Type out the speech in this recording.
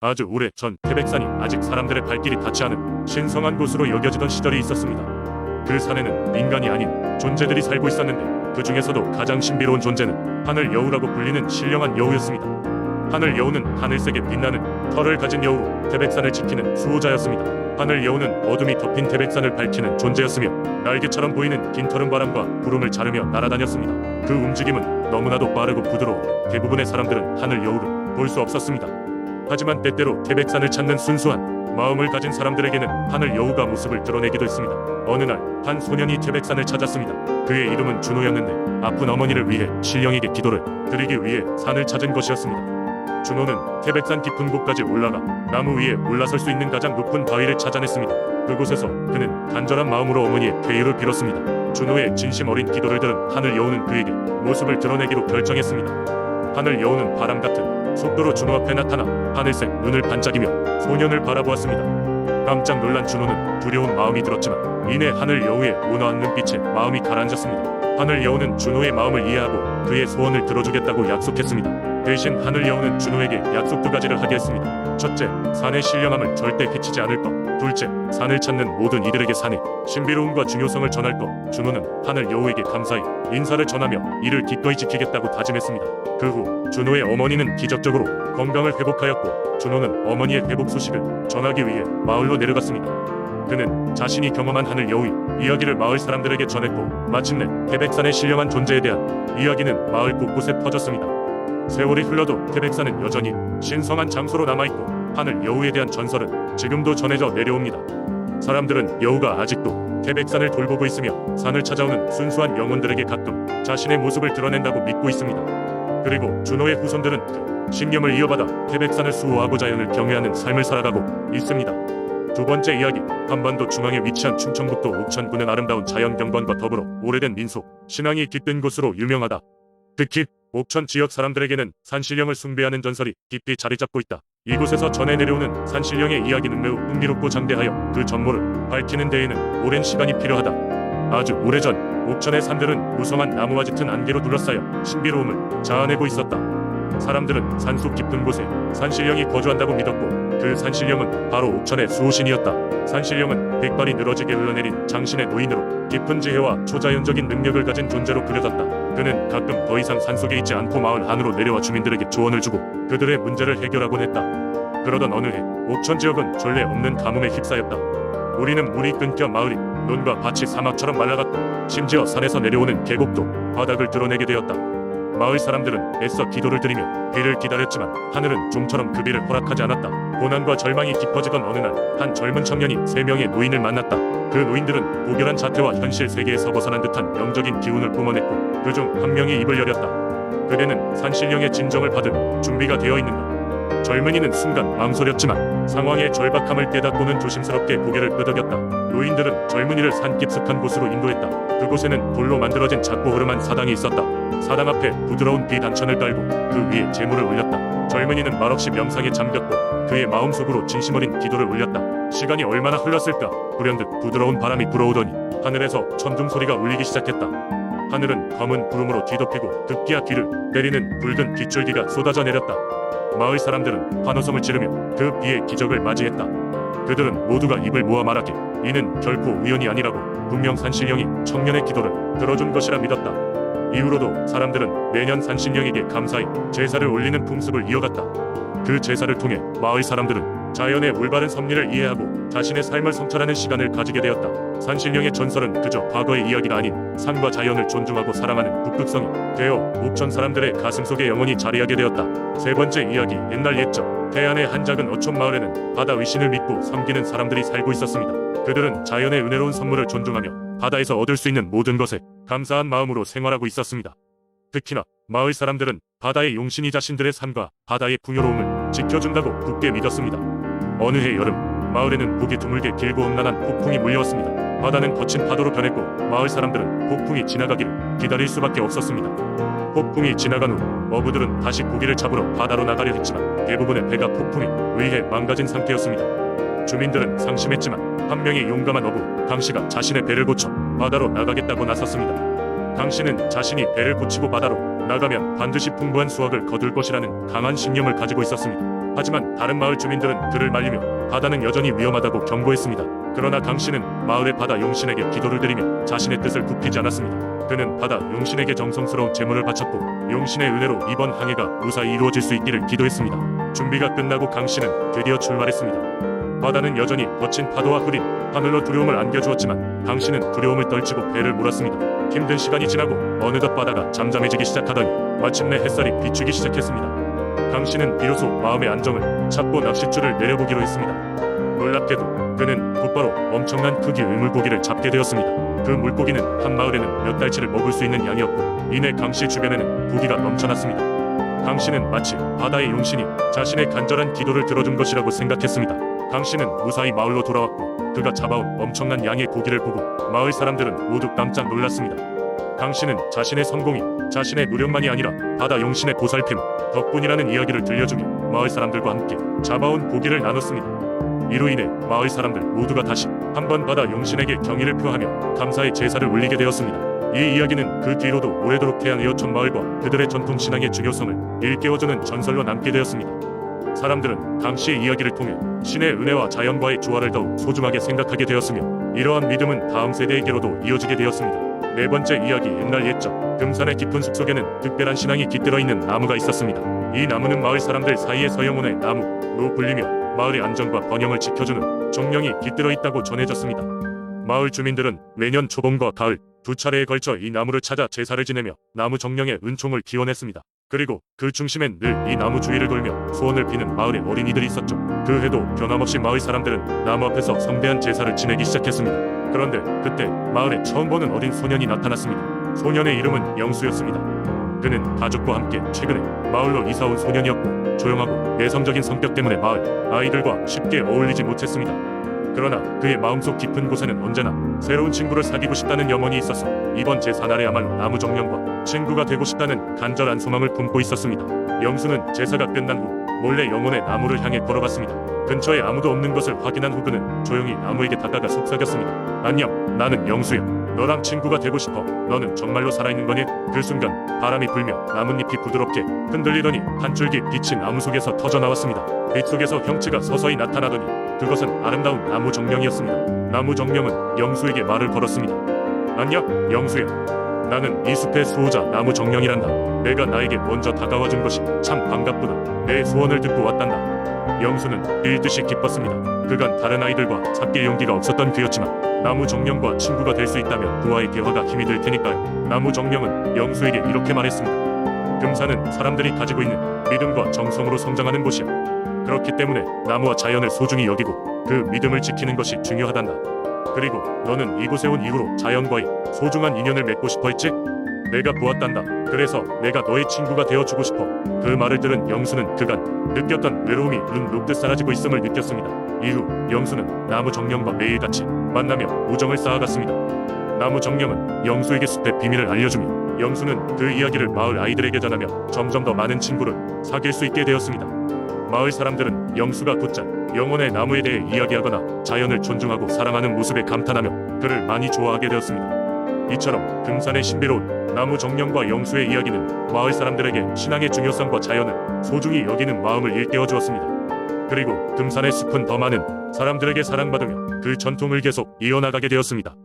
아주 오래 전 태백산이 아직 사람들의 발길이 닿지 않은 신성한 곳으로 여겨지던 시절이 있었습니다. 그 산에는 인간이 아닌 존재들이 살고 있었는데 그 중에서도 가장 신비로운 존재는 하늘 여우라고 불리는 신령한 여우였습니다. 하늘 여우는 하늘색에 빛나는 털을 가진 여우로 태백산을 지키는 수호자였습니다. 하늘 여우는 어둠이 덮인 태백산을 밝히는 존재였으며 날개처럼 보이는 긴 털은 바람과 구름을 자르며 날아다녔습니다. 그 움직임은 너무나도 빠르고 부드러워 대부분의 사람들은 하늘 여우를 볼 수 없었습니다. 하지만 때때로 태백산을 찾는 순수한 마음을 가진 사람들에게는 하늘 여우가 모습을 드러내기도 했습니다. 어느 날 한 소년이 태백산을 찾았습니다. 그의 이름은 준호였는데 아픈 어머니를 위해 신령에게 기도를 드리기 위해 산을 찾은 것이었습니다. 준호는 태백산 깊은 곳까지 올라가 나무 위에 올라설 수 있는 가장 높은 바위를 찾아냈습니다. 그곳에서 그는 간절한 마음으로 어머니의 쾌유를 빌었습니다. 준호의 진심 어린 기도를 들은 하늘 여우는 그에게 모습을 드러내기로 결정했습니다. 하늘 여우는 바람 같은 속도로 준호 앞에 나타나 하늘색 눈을 반짝이며 소년을 바라보았습니다. 깜짝 놀란 준호는 두려운 마음이 들었지만 이내 하늘 여우의 온화한 눈빛에 마음이 가라앉았습니다. 하늘 여우는 준호의 마음을 이해하고 그의 소원을 들어주겠다고 약속했습니다. 대신 하늘 여우는 준호에게 약속 두 가지를 하게 했습니다. 첫째, 산의 신령함을 절대 해치지 않을 것. 둘째, 산을 찾는 모든 이들에게 산의 신비로움과 중요성을 전할 것. 준호는 하늘 여우에게 감사히 인사를 전하며 이를 기꺼이 지키겠다고 다짐했습니다. 그 후 준호의 어머니는 기적적으로 건강을 회복하였고 준호는 어머니의 회복 소식을 전하기 위해 마을로 내려갔습니다. 그는 자신이 경험한 하늘 여우의 이야기를 마을 사람들에게 전했고 마침내 태백산의 신령한 존재에 대한 이야기는 마을 곳곳에 퍼졌습니다. 세월이 흘러도 태백산은 여전히 신성한 장소로 남아있고 하늘 여우에 대한 전설은 지금도 전해져 내려옵니다. 사람들은 여우가 아직도 태백산을 돌보고 있으며 산을 찾아오는 순수한 영혼들에게 가끔 자신의 모습을 드러낸다고 믿고 있습니다. 그리고 준호의 후손들은 그 신념을 이어받아 태백산을 수호하고 자연을 경외하는 삶을 살아가고 있습니다. 두 번째 이야기, 한반도 중앙에 위치한 충청북도 옥천군은 아름다운 자연 경관과 더불어 오래된 민속, 신앙이 깃든 곳으로 유명하다. 특히 옥천 지역 사람들에게는 산신령을 숭배하는 전설이 깊이 자리 잡고 있다. 이곳에서 전해 내려오는 산신령의 이야기는 매우 흥미롭고 장대하여 그 전모를 밝히는 데에는 오랜 시간이 필요하다. 아주 오래전 옥천의 산들은 무성한 나무와 짙은 안개로 둘러싸여 신비로움을 자아내고 있었다. 사람들은 산속 깊은 곳에 산신령이 거주한다고 믿었고 그 산신령은 바로 옥천의 수호신이었다. 산신령은 백발이 늘어지게 흘러내린 장신의 노인으로 깊은 지혜와 초자연적인 능력을 가진 존재로 그려졌다. 그는 가끔 더 이상 산속에 있지 않고 마을 안으로 내려와 주민들에게 조언을 주고 그들의 문제를 해결하곤 했다. 그러던 어느 해 옥천 지역은 전례 없는 가뭄에 휩싸였다. 우리는 물이 끊겨 마을이 논과 밭이 사막처럼 말라갔고 심지어 산에서 내려오는 계곡도 바닥을 드러내게 되었다. 마을 사람들은 애써 기도를 드리며 비를 기다렸지만 하늘은 좀처럼 그 비를 허락하지 않았다. 고난과 절망이 깊어지던 어느 날 한 젊은 청년이 3명의 노인을 만났다. 그 노인들은 고결한 자태와 현실 세계에서 벗어난 듯한 영적인 기운을 뿜어냈고 그중 한 명이 입을 열었다. 그대는 산신령의 진정을 받을 준비가 되어 있는가? 젊은이는 순간 망설였지만 상황의 절박함을 깨닫고는 조심스럽게 고개를 끄덕였다. 노인들은 젊은이를 산 깊숙한 곳으로 인도했다. 그곳에는 돌로 만들어진 작고 흐름한 사당이 있었다. 사당 앞에 부드러운 비 단천을 깔고 그 위에 재물을 올렸다. 젊은이는 말없이 명상에 잠겼고 그의 마음속으로 진심 어린 기도를 올렸다. 시간이 얼마나 흘렀을까? 불현듯 부드러운 바람이 불어오더니 하늘에서 천둥 소리가 울리기 시작했다. 하늘은 검은 구름으로 뒤덮이고 급기야 귀를 때리는 붉은 빗줄기가 쏟아져 내렸다. 마을 사람들은 환호성을 지르며 그 비의 기적을 맞이했다. 그들은 모두가 입을 모아 말하길 이는 결코 우연이 아니라고 분명 산신령이 청년의 기도를 들어준 것이라 믿었다. 이후로도 사람들은 매년 산신령에게 감사히 제사를 올리는 풍습을 이어갔다. 그 제사를 통해 마을 사람들은 자연의 올바른 섭리를 이해하고 자신의 삶을 성찰하는 시간을 가지게 되었다. 산신령의 전설은 그저 과거의 이야기가 아닌 산과 자연을 존중하고 사랑하는 북극성이 되어 옥천 사람들의 가슴속에 영원히 자리하게 되었다. 세 번째 이야기, 옛날 옛적 태안의 한 작은 어촌 마을에는 바다 위신을 믿고 섬기는 사람들이 살고 있었습니다. 그들은 자연의 은혜로운 선물을 존중하며 바다에서 얻을 수 있는 모든 것에 감사한 마음으로 생활하고 있었습니다. 특히나 마을 사람들은 바다의 용신이 자신들의 삶과 바다의 풍요로움을 지켜준다고 굳게 믿었습니다. 어느 해 여름, 마을에는 보기 드물게 길고 험난한 폭풍이 몰려왔습니다. 바다는 거친 파도로 변했고 마을 사람들은 폭풍이 지나가기를 기다릴 수밖에 없었습니다. 폭풍이 지나간 후 어부들은 다시 고기를 잡으러 바다로 나가려 했지만 대부분의 배가 폭풍에 의해 망가진 상태였습니다. 주민들은 상심했지만 한 명의 용감한 어부 강씨가 자신의 배를 고쳐 바다로 나가겠다고 나섰습니다. 강씨는 자신이 배를 고치고 바다로 나가면 반드시 풍부한 수확을 거둘 것이라는 강한 신념을 가지고 있었습니다. 하지만 다른 마을 주민들은 그를 말리며 바다는 여전히 위험하다고 경고했습니다. 그러나 강 씨는 마을의 바다 용신에게 기도를 드리며 자신의 뜻을 굽히지 않았습니다. 그는 바다 용신에게 정성스러운 제물을 바쳤고 용신의 은혜로 이번 항해가 무사히 이루어질 수 있기를 기도했습니다. 준비가 끝나고 강 씨는 드디어 출발했습니다. 바다는 여전히 거친 파도와 흐린 하늘로 두려움을 안겨주었지만 강 씨는 두려움을 떨치고 배를 몰았습니다. 힘든 시간이 지나고 어느덧 바다가 잠잠해지기 시작하더니 마침내 햇살이 비추기 시작했습니다. 강 씨는 비로소 마음의 안정을 찾고 낚싯줄을 내려보기로 했습니다. 놀랍게도 그는 곧바로 엄청난 크기의 물고기를 잡게 되었습니다. 그 물고기는 한 마을에는 몇 달치를 먹을 수 있는 양이었고 이내 강 씨 주변에는 고기가 넘쳐났습니다. 강 씨는 마치 바다의 용신이 자신의 간절한 기도를 들어준 것이라고 생각했습니다. 강 씨는 무사히 마을로 돌아왔고 그가 잡아온 엄청난 양의 고기를 보고 마을 사람들은 모두 깜짝 놀랐습니다. 강 씨는 자신의 성공이 자신의 노력만이 아니라 바다 용신의 보살핌 덕분이라는 이야기를 들려주며 마을 사람들과 함께 잡아온 고기를 나눴습니다. 이로 인해 마을 사람들 모두가 다시 한번 바다 용신에게 경의를 표하며 감사의 제사를 올리게 되었습니다. 이 이야기는 그 뒤로도 오래도록 태양 에어촌 마을과 그들의 전통 신앙의 중요성을 일깨워주는 전설로 남게 되었습니다. 사람들은 강 씨의 이야기를 통해 신의 은혜와 자연과의 조화를 더욱 소중하게 생각하게 되었으며 이러한 믿음은 다음 세대에게로도 이어지게 되었습니다. 네 번째 이야기. 옛날 옛적 금산의 깊은 숲속에는 특별한 신앙이 깃들어 있는 나무가 있었습니다. 이 나무는 마을 사람들 사이에서 영혼의 나무로 불리며 마을의 안정과 번영을 지켜주는 정령이 깃들어 있다고 전해졌습니다. 마을 주민들은 매년 초봄과 가을 두 차례에 걸쳐 이 나무를 찾아 제사를 지내며 나무 정령의 은총을 기원했습니다. 그리고 그 중심엔 늘 이 나무 주위를 돌며 소원을 비는 마을의 어린이들이 있었죠. 그 해도 변함없이 마을 사람들은 나무 앞에서 성대한 제사를 지내기 시작했습니다. 그런데 그때 마을에 처음 보는 어린 소년이 나타났습니다. 소년의 이름은 영수였습니다. 그는 가족과 함께 최근에 마을로 이사온 소년이었고 조용하고 내성적인 성격 때문에 마을 아이들과 쉽게 어울리지 못했습니다. 그러나 그의 마음속 깊은 곳에는 언제나 새로운 친구를 사귀고 싶다는 염원이 있어서 이번 제사날에야말로 나무 정령과 친구가 되고 싶다는 간절한 소망을 품고 있었습니다. 영수는 제사가 끝난 후 몰래 영혼의 나무를 향해 걸어갔습니다. 근처에 아무도 없는 것을 확인한 후 그는 조용히 나무에게 다가가 속삭였습니다. 안녕, 나는 영수야. 너랑 친구가 되고 싶어. 너는 정말로 살아있는 거니? 그 순간 바람이 불며 나뭇잎이 부드럽게 흔들리더니 한 줄기 빛이 나무 속에서 터져나왔습니다. 빛 속에서 형체가 서서히 나타나더니 그것은 아름다운 나무 정령이었습니다. 나무 정령은 영수에게 말을 걸었습니다. 안녕, 영수야. 나는 이 숲의 수호자 나무 정령이란다. 내가 나에게 먼저 다가와준 것이 참 반갑구나. 내 소원을 듣고 왔단다. 영수는 일듯이 기뻤습니다. 그간 다른 아이들과 사귈 용기가 없었던 그였지만 나무 정령과 친구가 될 수 있다면 그와의 대화가 힘이 될 테니까요. 나무 정령은 영수에게 이렇게 말했습니다. 금산은 사람들이 가지고 있는 믿음과 정성으로 성장하는 곳이야. 그렇기 때문에 나무와 자연을 소중히 여기고 그 믿음을 지키는 것이 중요하단다. 그리고 너는 이곳에 온 이후로 자연과의 소중한 인연을 맺고 싶어 했지? 내가 보았단다. 그래서 내가 너의 친구가 되어주고 싶어. 그 말을 들은 영수는 그간 느꼈던 외로움이 눈 녹듯 사라지고 있음을 느꼈습니다. 이후 영수는 나무 정령과 매일같이 만나며 우정을 쌓아갔습니다. 나무 정령은 영수에게 숲의 비밀을 알려주며 영수는 그 이야기를 마을 아이들에게 전하며 점점 더 많은 친구를 사귈 수 있게 되었습니다. 마을 사람들은 영수가 곧잘 영혼의 나무에 대해 이야기하거나 자연을 존중하고 사랑하는 모습에 감탄하며 그를 많이 좋아하게 되었습니다. 이처럼 금산의 신비로운 나무 정령과 영수의 이야기는 마을 사람들에게 신앙의 중요성과 자연을 소중히 여기는 마음을 일깨워 주었습니다. 그리고 금산의 숲은 더 많은 사람들에게 사랑받으며 그 전통을 계속 이어나가게 되었습니다.